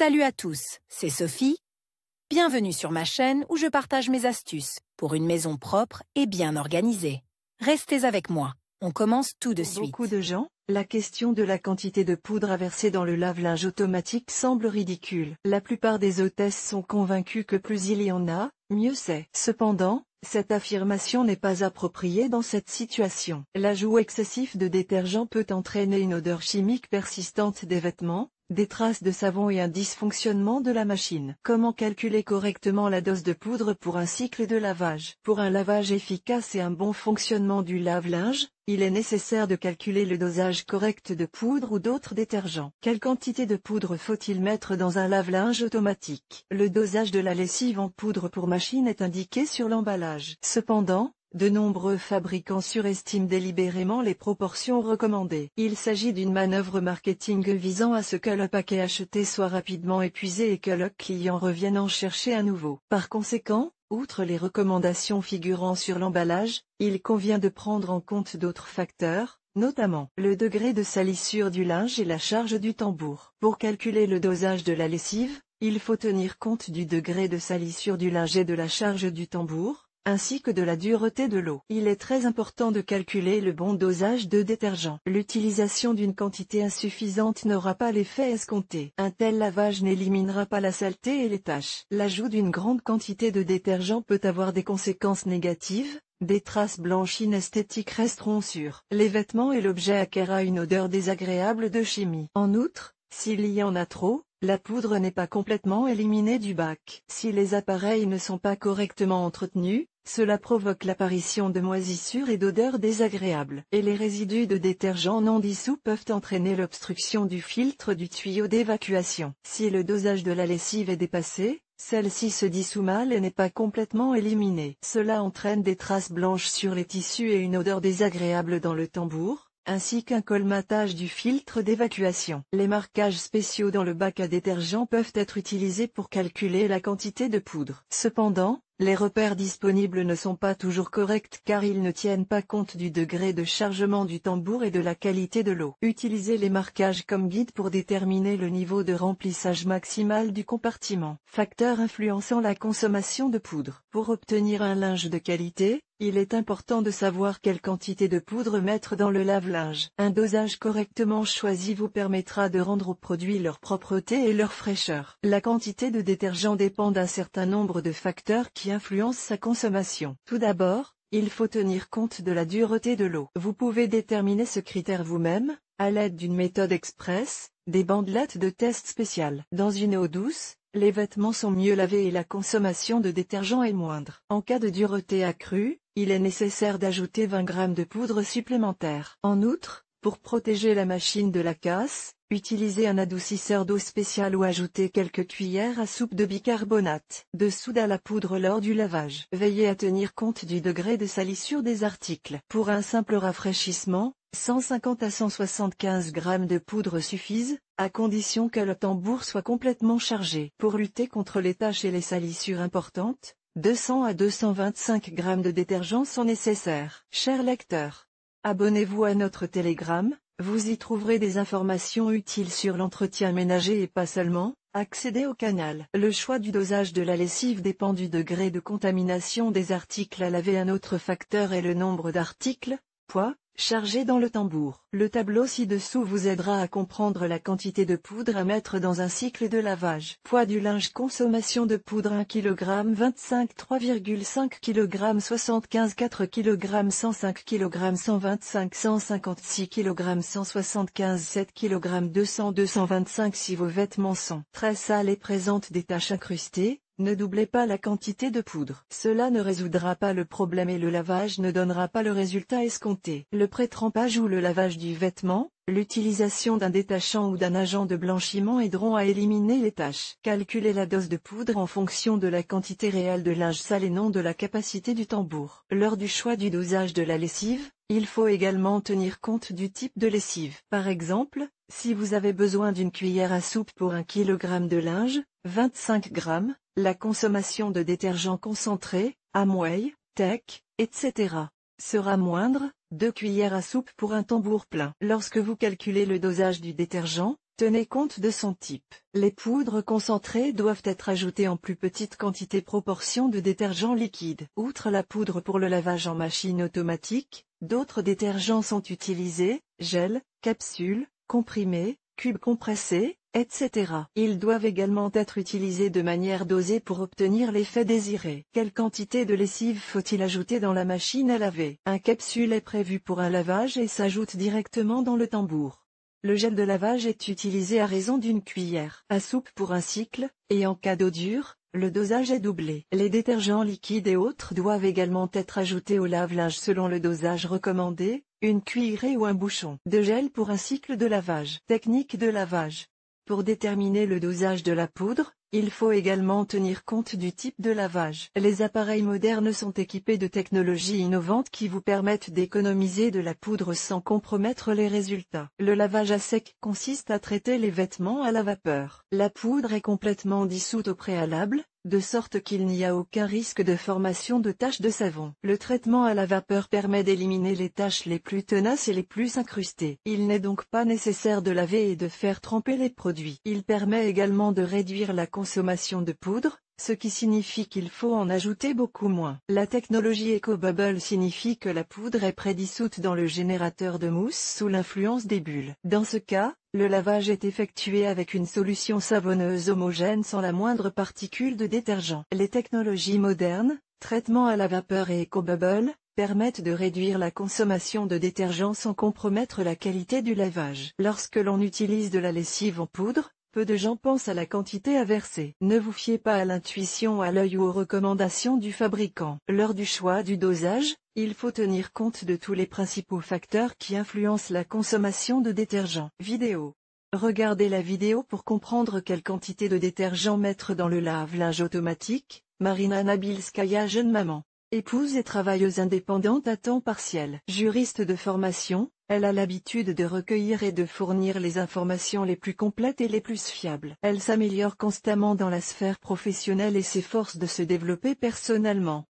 Salut à tous, c'est Sophie. Bienvenue sur ma chaîne où je partage mes astuces pour une maison propre et bien organisée. Restez avec moi, on commence tout de Pour suite. beaucoup de gens, la question de la quantité de poudre à verser dans le lave-linge automatique semble ridicule. La plupart des hôtesses sont convaincues que plus il y en a, mieux c'est. Cependant, cette affirmation n'est pas appropriée dans cette situation. L'ajout excessif de détergent peut entraîner une odeur chimique persistante des vêtements, des traces de savon et un dysfonctionnement de la machine. Comment calculer correctement la dose de poudre pour un cycle de lavage? Pour un lavage efficace et un bon fonctionnement du lave-linge, il est nécessaire de calculer le dosage correct de poudre ou d'autres détergents. Quelle quantité de poudre faut-il mettre dans un lave-linge automatique? Le dosage de la lessive en poudre pour machine est indiqué sur l'emballage. Cependant, de nombreux fabricants surestiment délibérément les proportions recommandées. Il s'agit d'une manœuvre marketing visant à ce que le paquet acheté soit rapidement épuisé et que le client revienne en chercher un nouveau. Par conséquent, outre les recommandations figurant sur l'emballage, il convient de prendre en compte d'autres facteurs, notamment le degré de salissure du linge et la charge du tambour. Pour calculer le dosage de la lessive, il faut tenir compte du degré de salissure du linge et de la charge du tambour, ainsi que de la dureté de l'eau. Il est très important de calculer le bon dosage de détergent. L'utilisation d'une quantité insuffisante n'aura pas l'effet escompté. Un tel lavage n'éliminera pas la saleté et les taches. L'ajout d'une grande quantité de détergent peut avoir des conséquences négatives. Des traces blanches inesthétiques resteront sur les vêtements et l'objet acquérera une odeur désagréable de chimie. En outre, s'il y en a trop, la poudre n'est pas complètement éliminée du bac. Si les appareils ne sont pas correctement entretenus, cela provoque l'apparition de moisissures et d'odeurs désagréables. Et les résidus de détergent non dissous peuvent entraîner l'obstruction du filtre du tuyau d'évacuation. Si le dosage de la lessive est dépassé, celle-ci se dissout mal et n'est pas complètement éliminée. Cela entraîne des traces blanches sur les tissus et une odeur désagréable dans le tambour, ainsi qu'un colmatage du filtre d'évacuation. Les marquages spéciaux dans le bac à détergent peuvent être utilisés pour calculer la quantité de poudre. Cependant, les repères disponibles ne sont pas toujours corrects car ils ne tiennent pas compte du degré de chargement du tambour et de la qualité de l'eau. Utilisez les marquages comme guide pour déterminer le niveau de remplissage maximal du compartiment. Facteurs influençant la consommation de poudre. Pour obtenir un linge de qualité, il est important de savoir quelle quantité de poudre mettre dans le lave-linge. Un dosage correctement choisi vous permettra de rendre aux produits leur propreté et leur fraîcheur. La quantité de détergent dépend d'un certain nombre de facteurs qui influencent sa consommation. Tout d'abord, il faut tenir compte de la dureté de l'eau. Vous pouvez déterminer ce critère vous-même, à l'aide d'une méthode express, des bandelettes de test spéciales. Dans une eau douce, les vêtements sont mieux lavés et la consommation de détergent est moindre. En cas de dureté accrue, il est nécessaire d'ajouter 20 g de poudre supplémentaire. En outre, pour protéger la machine de la casse, utilisez un adoucisseur d'eau spécial ou ajoutez quelques cuillères à soupe de bicarbonate de soude à la poudre lors du lavage. Veillez à tenir compte du degré de salissure des articles. Pour un simple rafraîchissement, 150 à 175 g de poudre suffisent, à condition que le tambour soit complètement chargé. Pour lutter contre les taches et les salissures importantes, 200 à 225 g de détergent sont nécessaires. Chers lecteurs, abonnez-vous à notre Telegram, vous y trouverez des informations utiles sur l'entretien ménager et pas seulement. Accédez au canal. Le choix du dosage de la lessive dépend du degré de contamination des articles à laver. Un autre facteur est le nombre d'articles, poids, chargés dans le tambour. Le tableau ci-dessous vous aidera à comprendre la quantité de poudre à mettre dans un cycle de lavage. Poids du linge. Consommation de poudre 1 kg 25 3,5 kg 75 4 kg 105 kg 125 156 kg 175 7 kg 200 225. Si vos vêtements sont très sales et présentent des taches incrustées, ne doublez pas la quantité de poudre. Cela ne résoudra pas le problème et le lavage ne donnera pas le résultat escompté. Le pré-trempage ou le lavage du vêtement, l'utilisation d'un détachant ou d'un agent de blanchiment aideront à éliminer les taches. Calculez la dose de poudre en fonction de la quantité réelle de linge sale et non de la capacité du tambour. Lors du choix du dosage de la lessive, il faut également tenir compte du type de lessive. Par exemple, si vous avez besoin d'une cuillère à soupe pour 1 kg de linge, 25 g, la consommation de détergent concentré, Amway, Tech, etc. sera moindre, 2 cuillères à soupe pour un tambour plein. Lorsque vous calculez le dosage du détergent, Tenez compte de son type. Les poudres concentrées doivent être ajoutées en plus petite quantité proportion de détergent liquide. Outre la poudre pour le lavage en machine automatique, d'autres détergents sont utilisés, gel, capsules, comprimés, cubes compressés, etc. Ils doivent également être utilisés de manière dosée pour obtenir l'effet désiré. Quelle quantité de lessive faut-il ajouter dans la machine à laver? Un capsule est prévu pour un lavage et s'ajoute directement dans le tambour. Le gel de lavage est utilisé à raison d'une cuillère à soupe pour un cycle, et en cas d'eau dure, le dosage est doublé. Les détergents liquides et autres doivent également être ajoutés au lave-linge selon le dosage recommandé, une cuillerée ou un bouchon de gel pour un cycle de lavage. Technique de lavage. Pour déterminer le dosage de la poudre, il faut également tenir compte du type de lavage. Les appareils modernes sont équipés de technologies innovantes qui vous permettent d'économiser de la poudre sans compromettre les résultats. Le lavage à sec consiste à traiter les vêtements à la vapeur. La poudre est complètement dissoute au préalable, de sorte qu'il n'y a aucun risque de formation de taches de savon. Le traitement à la vapeur permet d'éliminer les taches les plus tenaces et les plus incrustées. Il n'est donc pas nécessaire de laver et de faire tremper les produits. Il permet également de réduire la consommation de poudre, ce qui signifie qu'il faut en ajouter beaucoup moins. La technologie EcoBubble signifie que la poudre est prédissoute dans le générateur de mousse sous l'influence des bulles. Dans ce cas, le lavage est effectué avec une solution savonneuse homogène sans la moindre particule de détergent. Les technologies modernes, traitement à la vapeur et EcoBubble, permettent de réduire la consommation de détergent sans compromettre la qualité du lavage. Lorsque l'on utilise de la lessive en poudre, peu de gens pensent à la quantité à verser. Ne vous fiez pas à l'intuition, à l'œil ou aux recommandations du fabricant. Lors du choix du dosage, il faut tenir compte de tous les principaux facteurs qui influencent la consommation de détergent. Vidéo. Regardez la vidéo pour comprendre quelle quantité de détergent mettre dans le lave-linge automatique. Marina Nabilskaya, jeune maman, épouse et travailleuse indépendante à temps partiel. Juriste de formation, elle a l'habitude de recueillir et de fournir les informations les plus complètes et les plus fiables. Elle s'améliore constamment dans la sphère professionnelle et s'efforce de se développer personnellement.